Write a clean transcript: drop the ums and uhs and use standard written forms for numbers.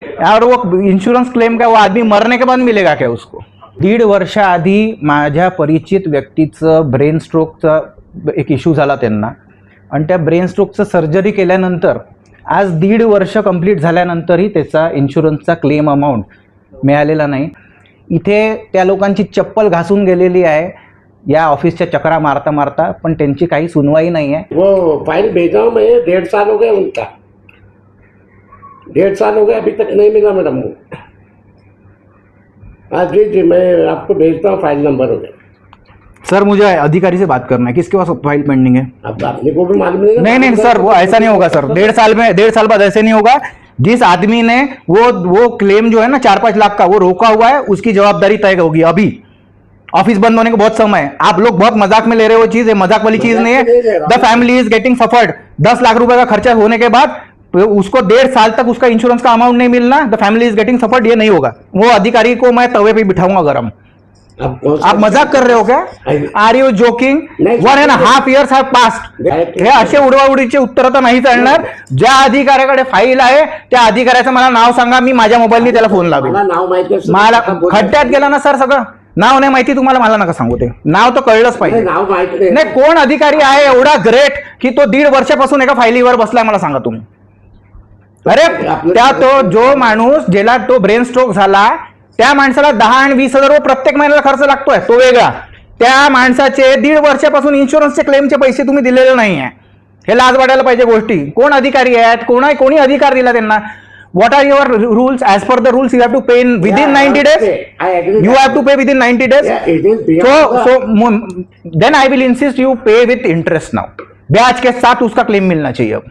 और वो insurance claim का वो आदमी मरने के बाद मिलेगा क्या उसको? 1.5 वर्ष आधी माझ्या परिचित व्यक्तीचं ब्रेन स्ट्रोकचा एक इश्यू झाला त्यांना, आणि त्या ब्रेन स्ट्रोकचं सर्जरी केल्यानंतर आज 1.5 वर्ष कंप्लीट झाल्यानंतरही त्याचा इन्शुरन्सचा क्लेम अमाऊंट मिळालेला नाही. इथे त्या लोकांची चप्पल घासून गेलेली आहे या ऑफिसच्या चक्रा मारता मारता, पण त्यांची काही सुनवाई नाही आहे. वो फाइल भेजा हूं मैं, 1.5 साल हो गए उनका, 1.5 साल हो गए, अभी तक नहीं मिला मैडम वो. हाँ जी जी, मैं आपको भेजता हूँ फाइल नंबर वगैरह. सर मुझे अधिकारी से बात करना है, किसके पास फाइल पेंडिंग है? अब अपने को भी मालूम नहीं. नहीं सर, वो ऐसा नहीं होगा सर. 1.5 साल बाद ऐसे नहीं होगा. जिस आदमी ने वो क्लेम जो है ना 4-5 लाख का वो रोका हुआ है, उसकी जवाबदारी तय होगी. अभी ऑफिस बंद होने को बहुत समय है. आप लोग बहुत मजाक में ले रहे हो चीज, है मजाक वाली चीज नहीं है. The family is getting suffered. 10 lakh रुपए का खर्चा होने के बाद उसको 1.5 साल तक उसका इंश्योरेंस का अमाउंट नहीं मिलना. The family is getting suffered, ये नहीं होगा. वो अधिकारी को मैं तवे पे बिठाऊंगा गरम. आप मजाक कर रहे हो क्या? Are you joking? 1.5 years have passed. हे असे उडवाउडीचे उत्तर तर नाही चालणार. ज्या अधिकाऱ्याकडे फाईल आहे त्या अधिकाऱ्याचं मला नाव सांगा, मी माझ्या मोबाईलनी त्याला फोन लावेल. नाव माहिती आहे. मला खड्ड्यात गेला ना सर सगळं. नाव नाही माहिती तुम्हाला, मला नका सांगू. ते नाव तर कळलंच पाहिजे. नाव माहिती नाही. कोण अधिकारी आहे एवढा ग्रेट की तो 1.5 वर्षापासून एका फाईलीवर बसलाय, मला सांगा तुम्ही. अरे त्या तो जो माणूस ज्याला तो ब्रेन स्ट्रोक झाला त्या माणसाला 10 आणि 20 हजार रुपये प्रत्येक महिन्याला खर्च लागतोय, तो वेगळा. त्या माणसाचे 1.5 वर्षापासून इन्शुरन्सचे क्लेमचे पैसे तुम्ही दिलेले नाही आहे. हे लाज वाटायला पाहिजे गोष्टी. कोण अधिकारी आहेत? कोणी अधिकार दिला त्यांना? What are your rules? As per the rules you have to pay within 90 days. You have to pay within 90 days. So then I will insist you pay with interest now. ब्याज के साथ उसका क्लेम मिलना चाहिए. अब